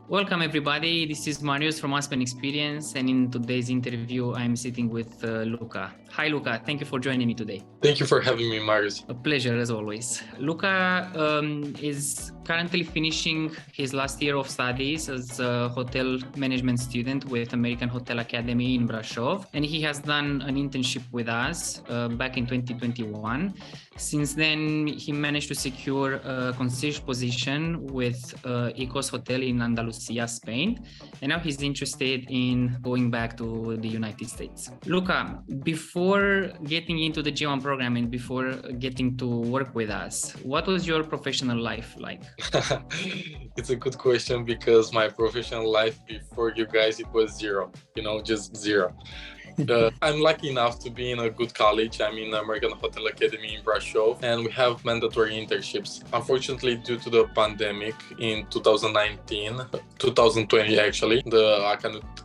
Welcome everybody, this is Marius from Aspen Experience, and in today's interview I'm sitting with Luca. Hi Luca, thank you for joining me today. Thank you for having me, Marius. A pleasure as always. Luca is currently finishing his last year of studies as a hotel management student with American Hotel Academy in Brasov, and he has done an internship with us back in 2021. Since then, he managed to secure a concierge position with Ecos Hotel in Andalusia, Spain, and now he's interested in going back to the United States. Luca, before getting into the G1 program and before getting to work with us, what was your professional life like? It's a good question because my professional life before you guys, it was zero, just zero. I'm lucky enough to be in a good college. I'm in American Hotel Academy in Brasov, and we have mandatory internships. Unfortunately, due to the pandemic in 2020 actually, the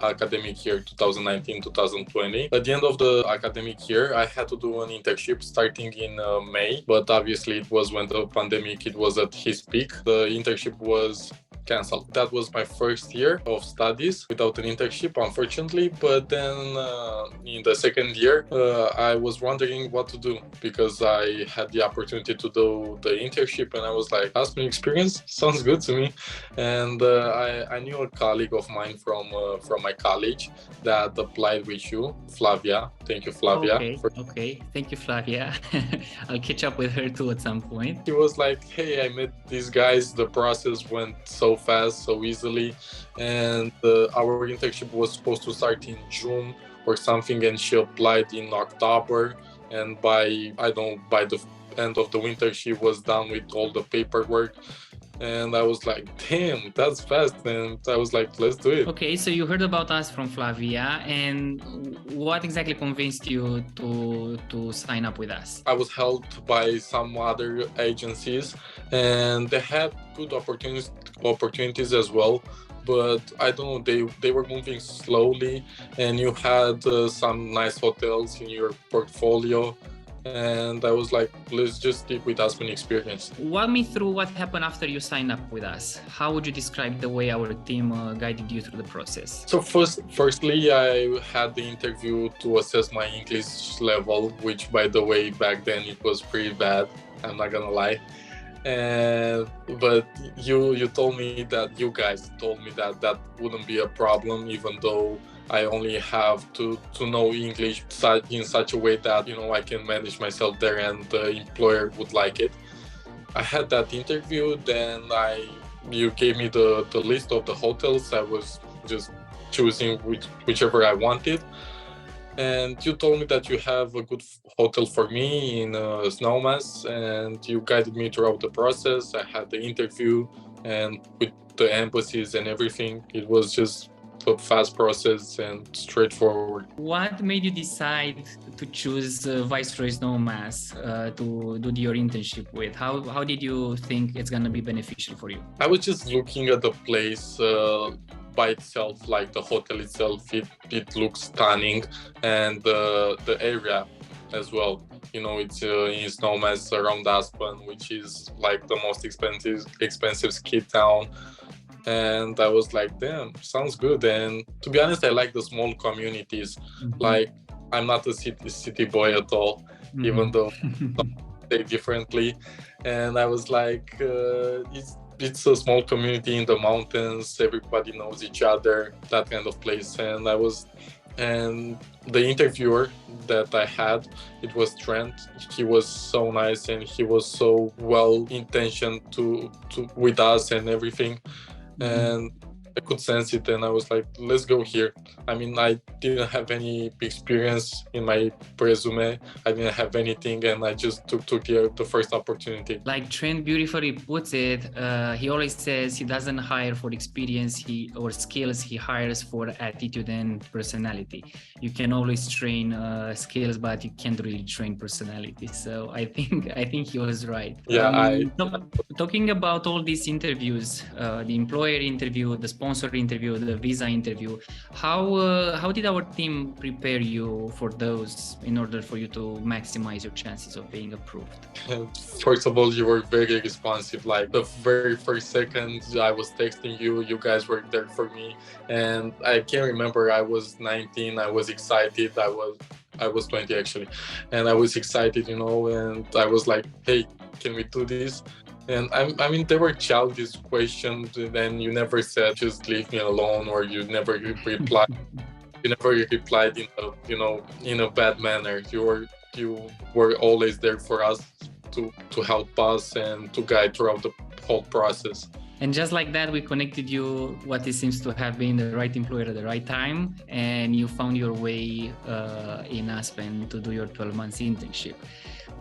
academic year 2019-2020. At the end of the academic year, I had to do an internship starting in May, but obviously it was when the pandemic, it was at its peak. The internship was canceled. That was my first year of studies without an internship, unfortunately. But then in the second year, I was wondering what to do because I had the opportunity to do the internship, and I was like, Aspen Experience sounds good to me. And I knew a colleague of mine from my college that applied with you, Flavia. Thank you, Flavia. Okay. Thank you, Flavia. I'll catch up with her too at some point. She was like, hey, I met these guys. The process went so fast, so easily, and our internship was supposed to start in June or something, and she applied in October, and by the end of the winter she was done with all the paperwork. And I was like, damn, that's fast. And I was like, let's do it. Okay, so you heard about us from Flavia, and what exactly convinced you to sign up with us? I was helped by some other agencies, and they had good opportunities as well. But I don't know, they were moving slowly, and you had some nice hotels in your portfolio. And I was like, let's just stick with Aspen Experience. Walk me through what happened after you signed up with us. How would you describe the way our team guided you through the process? So firstly, I had the interview to assess my English level, which, by the way, back then it was pretty bad. I'm not gonna lie. But you guys told me that wouldn't be a problem, even though I only have to know English in such a way that I can manage myself there and the employer would like it. I had that interview, then you gave me the list of the hotels. I was just choosing whichever I wanted, and you told me that you have a good hotel for me in Snowmass, and you guided me throughout the process. I had the interview, and with the embassies and everything, it was just a fast process and straightforward. What made you decide to choose Viceroy Snowmass to do your internship with? How did you think it's going to be beneficial for you? I was just looking at the place by itself, like the hotel itself. It looks stunning, and the area as well. It's in Snowmass around Aspen, which is like the most expensive ski town. And I was like, damn, sounds good. And to be honest, I like the small communities. Mm-hmm. Like, I'm not a city boy at all, mm-hmm. even though they differently. And I was like, it's a small community in the mountains. Everybody knows each other, that kind of place. And the interviewer that I had, it was Trent. He was so nice, and he was so well-intentioned with us and everything. And I could sense it, and I was like, let's go here. I mean, I didn't have any experience in my resume. I didn't have anything, and I just took the first opportunity. Like Trent beautifully puts it, he always says he doesn't hire for experience or skills, he hires for attitude and personality. You can always train skills, but you can't really train personality. So I think he was right. Yeah, talking about all these interviews, the employer interview, the sponsor sponsor interview, the visa interview. How did our team prepare you for those in order for you to maximize your chances of being approved? First of all, you were very responsive. Like the very first second I was texting you, you guys were there for me. And I can remember I was 19, I was excited. I was 20 actually. And I was excited, you know, and I was like, hey, can we do this? And I mean, there were childish questions, and you never said, just leave me alone, or you never replied. You never replied in a, you know, in a bad manner. You were always there for us to help us and to guide throughout the whole process. And just like that, we connected you, what it seems to have been the right employer at the right time, and you found your way in Aspen to do your 12 months internship.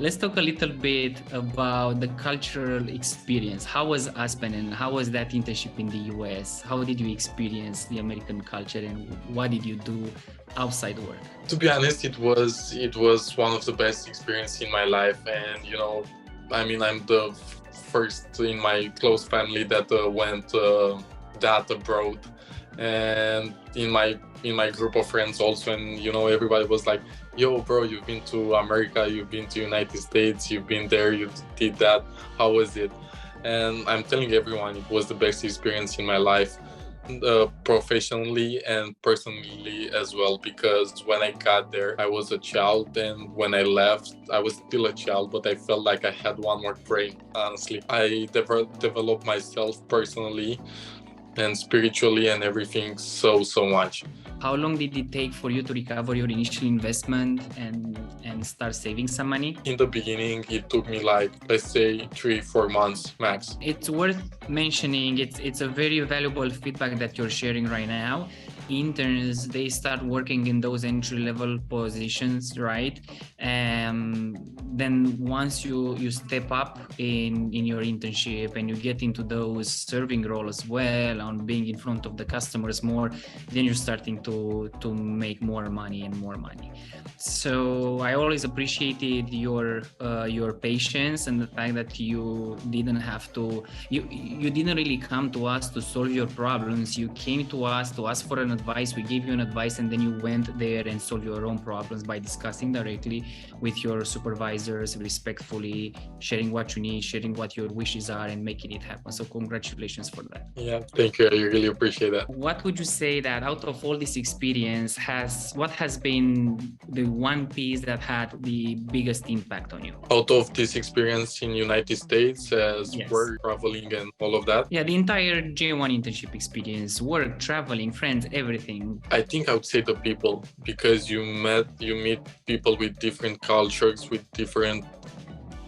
Let's talk a little bit about the cultural experience. How was Aspen and how was that internship in the US? How did you experience the American culture and what did you do outside work? To be honest, it was one of the best experiences in my life. And, you know, I mean, I'm the first in my close family that went that abroad, and in my group of friends also. And, you know, everybody was like, yo bro, you've been to America, you've been to United States, you've been there, you did that, how was it? And I'm telling everyone it was the best experience in my life, professionally and personally as well, because when I got there I was a child, and when I left I was still a child, but I felt like I had one more brain. Honestly, I developed myself personally and spiritually and everything so much. How long did it take for you to recover your initial investment and start saving some money? In the beginning, it took me like, let's say 3-4 months max. It's worth mentioning, it's a very valuable feedback that you're sharing right now. Interns, they start working in those entry-level positions, right? Then once you step up in your internship and you get into those serving roles as well, on being in front of the customers more, then you're starting to make more money and more money. So I always appreciated your patience and the fact that you didn't have to, you didn't really come to us to solve your problems. You came to us to ask for an advice. We gave you an advice, and then you went there and solved your own problems by discussing directly with your supervisors, respectfully, sharing what you need, sharing what your wishes are, and making it happen. So congratulations for that. Yeah, thank you. I really appreciate that. What would you say that out of all this experience what has been the one piece that had the biggest impact on you? Out of this experience in United States as Yes. work, traveling and all of that? Yeah, the entire J1 internship experience, work, traveling, friends, everything. I think I would say the people, because you meet people with different cultures, with different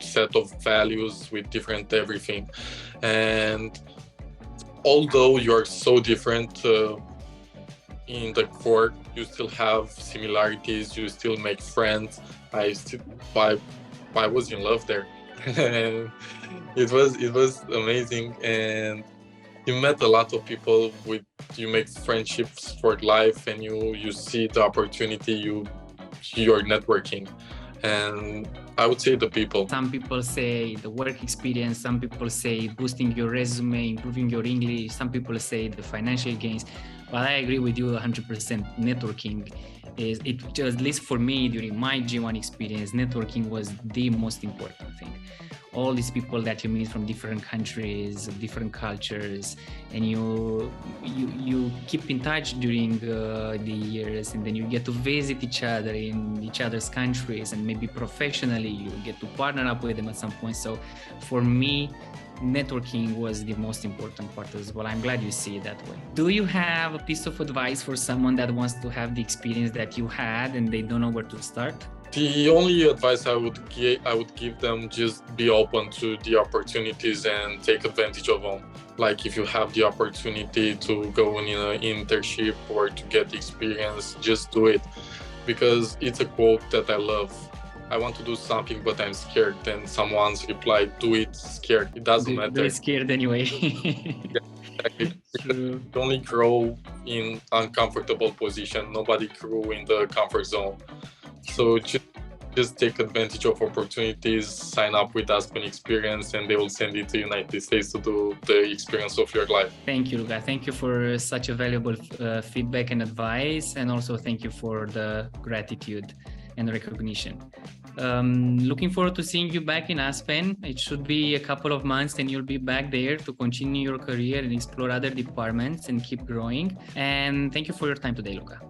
set of values, with different everything. And although you are so different in the core, you still have similarities, you still make friends. I was in love there. And it was amazing, and you met a lot of people you make friendships for life, and you see the opportunity, you're networking. And I would say the people. Some people say the work experience, some people say boosting your resume, improving your English, some people say the financial gains. But I agree with you 100%. Networking is, at least for me during my G1 experience, networking was the most important thing. All these people that you meet from different countries, different cultures, and you keep in touch during the years, and then you get to visit each other in each other's countries, and maybe professionally you get to partner up with them at some point. So for me, networking was the most important part as well. I'm glad you see it that way. Do you have a piece of advice for someone that wants to have the experience that you had and they don't know where to start? The only advice I would give them, just be open to the opportunities and take advantage of them. Like if you have the opportunity to go in an internship or to get experience, just do it. Because it's a quote that I love. I want to do something, but I'm scared. And someone's replied, do it scared. It doesn't matter. They're scared anyway. Yeah, exactly. You only grow in uncomfortable position. Nobody grew in the comfort zone. So just just take advantage of opportunities, sign up with Aspen Experience, and they will send you to United States to do the experience of your life. Thank you, Luca. Thank you for such a valuable feedback and advice, and also thank you for the gratitude and recognition. Looking forward to seeing you back in Aspen. It should be a couple of months and you'll be back there to continue your career and explore other departments and keep growing. And thank you for your time today, Luca.